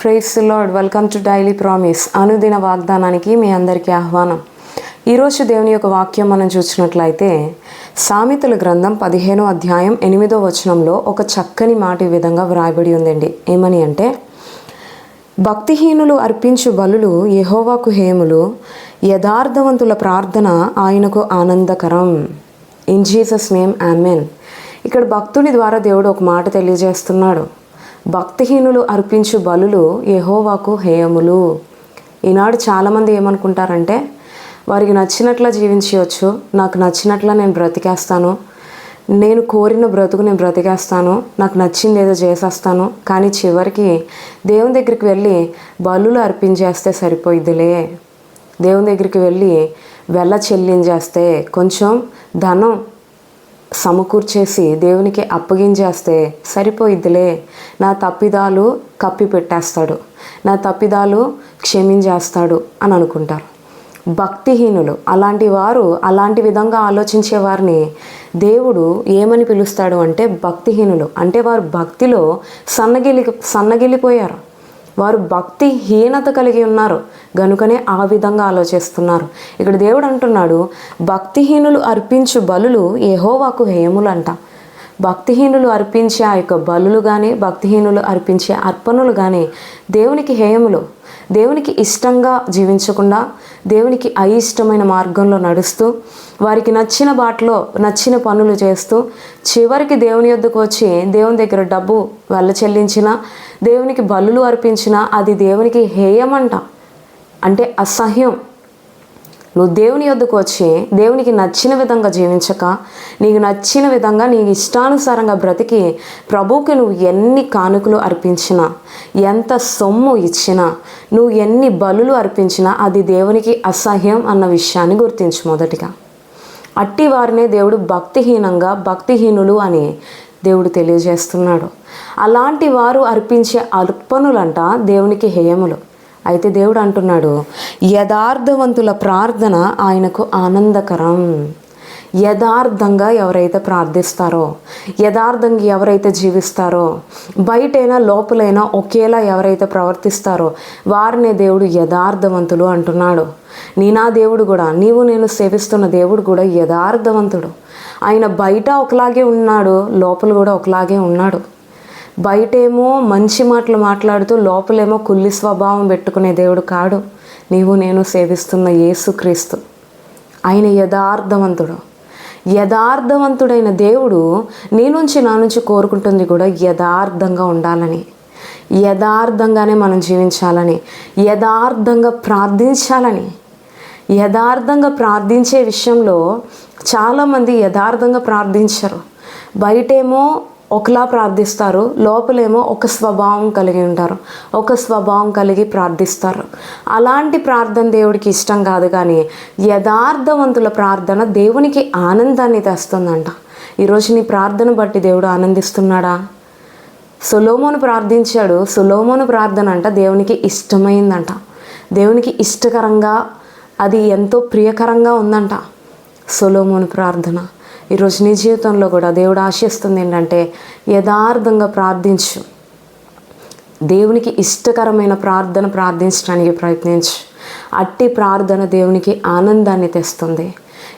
Praise the Lord. Welcome to daily promise. అనుదిన వాగ్దానానికి మీ అందరికీ ఆహ్వానం. ఈరోజు దేవుని యొక్క వాక్యం మనం చూసినట్లయితే సామెతల గ్రంథం 15వ అధ్యాయం 8వ వచనంలో ఒక చక్కని మాట ఈ విధంగా వ్రాయబడి ఉందండి. ఏమని అంటే, భక్తిహీనులు అర్పించు బలులు యెహోవాకు హేములు, యథార్థవంతుల ప్రార్థన ఆయనకు ఆనందకరం. In Jesus name amen. ఇక్కడ భక్తుని ద్వారా దేవుడు ఒక మాట తెలియజేస్తున్నాడు. భక్తిహీనులు అర్పించు బలులు యెహోవాకు హేయములు. ఈనాడు చాలామంది ఏమనుకుంటారంటే, వారికి నచ్చినట్లా జీవించవచ్చు, నాకు నచ్చినట్లా నేను బ్రతికేస్తాను, నేను కోరిన బ్రతుకు నేను బ్రతికేస్తాను, నాకు నచ్చింది ఏదో చేసేస్తాను. కానీ చివరికి దేవుని దగ్గరికి వెళ్ళి బలులు అర్పించేస్తే సరిపోయిద్దిలే, దేవుని దగ్గరికి వెళ్ళి వెళ్ళ చెల్లించేస్తే, కొంచెం ధనం సమకూర్చేసి దేవునికి అప్పగించేస్తే సరిపోయిద్దిలే, నా తప్పిదాలు కప్పి పెట్టేస్తాడు, నా తప్పిదాలు క్షమించేస్తాడు అని అనుకుంటారు. భక్తిహీనులు అలాంటి వారు, అలాంటి విధంగా ఆలోచించే వారిని దేవుడు ఏమని పిలుస్తాడు అంటే, భక్తిహీనులు. అంటే వారు భక్తిలో సన్నగిల్లిపోయారు, వారు భక్తిహీనత కలిగి ఉన్నారు, గనుకనే ఆ విధంగా ఆలోచిస్తున్నారు. ఇక్కడ దేవుడు అంటున్నాడు, భక్తిహీనులు అర్పించు బలులు యెహోవాకు హేయములు అంట. భక్తిహీనులు అర్పించే ఆ యొక్క బలులు కానీ, భక్తిహీనులు అర్పించే అర్పణలు కానీ దేవునికి హేయములు. దేవునికి ఇష్టంగా జీవించకుండా దేవునికి అయిష్టమైన మార్గంలో నడుస్తూ, వారికి నచ్చిన బాటలో నచ్చిన పనులు చేస్తూ, చివరికి దేవుని యొద్దకు వచ్చి దేవుని దగ్గర డబ్బు వెళ్ళ చెల్లించినా, దేవునికి బలులు అర్పించినా అది దేవునికి హేయమంట. అంటే అసహ్యం. నువ్వు దేవుని యొద్దకు వచ్చి దేవునికి నచ్చిన విధంగా జీవించక, నీకు నచ్చిన విధంగా నీకు ఇష్టానుసారంగా బ్రతికి ప్రభువుకి నువ్వు ఎన్ని కానుకలు అర్పించినా, ఎంత సొమ్ము ఇచ్చినా, నువ్వు ఎన్ని బలులు అర్పించినా అది దేవునికి అసహ్యం అన్న విషయాన్ని గుర్తించు. మొదటిగా అట్టి వారినే దేవుడు భక్తిహీనులు అని దేవుడు తెలియజేస్తున్నాడు. అలాంటి వారు అర్పించే అర్పణలంట దేవునికి హేయములు. అయితే దేవుడు అంటున్నాడు, యథార్థవంతుల ప్రార్థన ఆయనకు ఆనందకరం. యథార్థంగా ఎవరైతే ప్రార్థిస్తారో, యథార్థంగా ఎవరైతే జీవిస్తారో, బయటైనా లోపలైనా ఒకేలా ఎవరైతే ప్రవర్తిస్తారో వారినే దేవుడు యథార్థవంతులు అంటున్నాడు. నా దేవుడు కూడా, నీవు నేను సేవిస్తున్న దేవుడు కూడా యథార్థవంతుడు. ఆయన బయట ఒకలాగే ఉన్నాడు, లోపల కూడా ఒకలాగే ఉన్నాడు. బయటేమో మంచి మాటలు మాట్లాడుతూ లోపలేమో కుల్లి స్వభావం పెట్టుకునే దేవుడు కాడు నీవు నేను సేవిస్తున్న యేసుక్రీస్తు. ఆయన యథార్థవంతుడు. యథార్థవంతుడైన దేవుడు నా నుంచి కోరుకుంటుంది కూడా యథార్థంగా ఉండాలని, యథార్థంగానే మనం జీవించాలని, యథార్థంగా ప్రార్థించాలని. యథార్థంగా ప్రార్థించే విషయంలో చాలామంది యథార్థంగా ప్రార్థించరు. బయటేమో ఒకలా ప్రార్థిస్తారు, లోపలేమో ఒక స్వభావం కలిగి ఉంటారు, ఒక స్వభావం కలిగి ప్రార్థిస్తారు. అలాంటి ప్రార్థన దేవుడికి ఇష్టం కాదు. కానీ యథార్థవంతుల ప్రార్థన దేవునికి ఆనందాన్ని తెస్తుందంట. ఈరోజు నీ ప్రార్థన బట్టి దేవుడు ఆనందిస్తున్నాడా? సొలొమోను ప్రార్థించాడు. సొలొమోను ప్రార్థన అంట దేవునికి ఇష్టమైందంట, దేవునికి ఇష్టకరంగా, అది ఎంతో ప్రియకరంగా ఉందంట సొలొమోను ప్రార్థన. ఈరోజు నీ జీవితంలో కూడా దేవుడు ఆశిస్తుంది ఏంటంటే, యథార్థంగా ప్రార్థించు, దేవునికి ఇష్టకరమైన ప్రార్థన ప్రార్థించడానికి ప్రయత్నించు. అట్టి ప్రార్థన దేవునికి ఆనందాన్ని తెస్తుంది.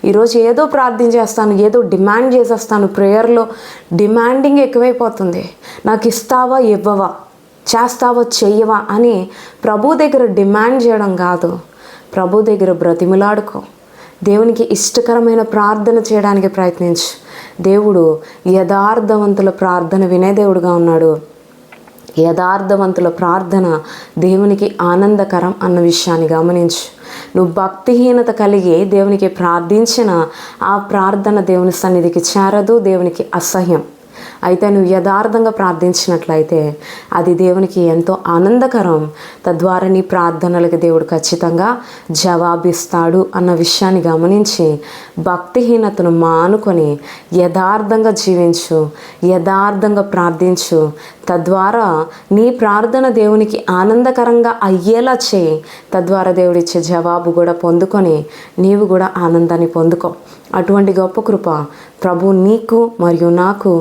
ఈరోజు ఏదో ప్రార్థన చేస్తాను, ఏదో డిమాండ్ చేసేస్తాను, ప్రేయర్లో డిమాండింగ్ ఎక్కువైపోతుంది. నాకు ఇస్తావా ఇవ్వవా, చేస్తావా చెయ్యవా అని ప్రభు దగ్గర డిమాండ్ చేయడం కాదు, ప్రభు దగ్గర బ్రతిమిలాడుకో, దేవునికి ఇష్టకరమైన ప్రార్థన చేయడానికి ప్రయత్నించు. దేవుడు యథార్థవంతుల ప్రార్థన వినే దేవుడుగా ఉన్నాడు. యథార్థవంతుల ప్రార్థన దేవునికి ఆనందకరం అన్న విషయాన్ని గమనించు. నువ్వు భక్తిహీనత కలిగి దేవునికి ప్రార్థించిన ఆ ప్రార్థన దేవుని సన్నిధికి చేరదు, దేవునికి అసహ్యం. అయితే నువ్వు యథార్థంగా ప్రార్థించినట్లయితే అది దేవునికి ఎంతో ఆనందకరం. తద్వారా నీ ప్రార్థనలకు దేవుడు ఖచ్చితంగా జవాబిస్తాడు అన్న విషయాన్ని గమనించి భక్తిహీనతను మానుకొని యథార్థంగా జీవించు, యథార్థంగా ప్రార్థించు. తద్వారా నీ ప్రార్థన దేవునికి ఆనందకరంగా అయ్యేలా చేయి. తద్వారా దేవుడిచ్చే జవాబు కూడా పొందుకొని నీవు కూడా ఆనందాన్ని పొందుకో. అటువంటి గొప్ప కృప ప్రభు నీకు మరియు నాకు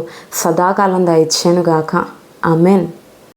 సదాకాలం దయచేయునుగాక. ఆమెన్.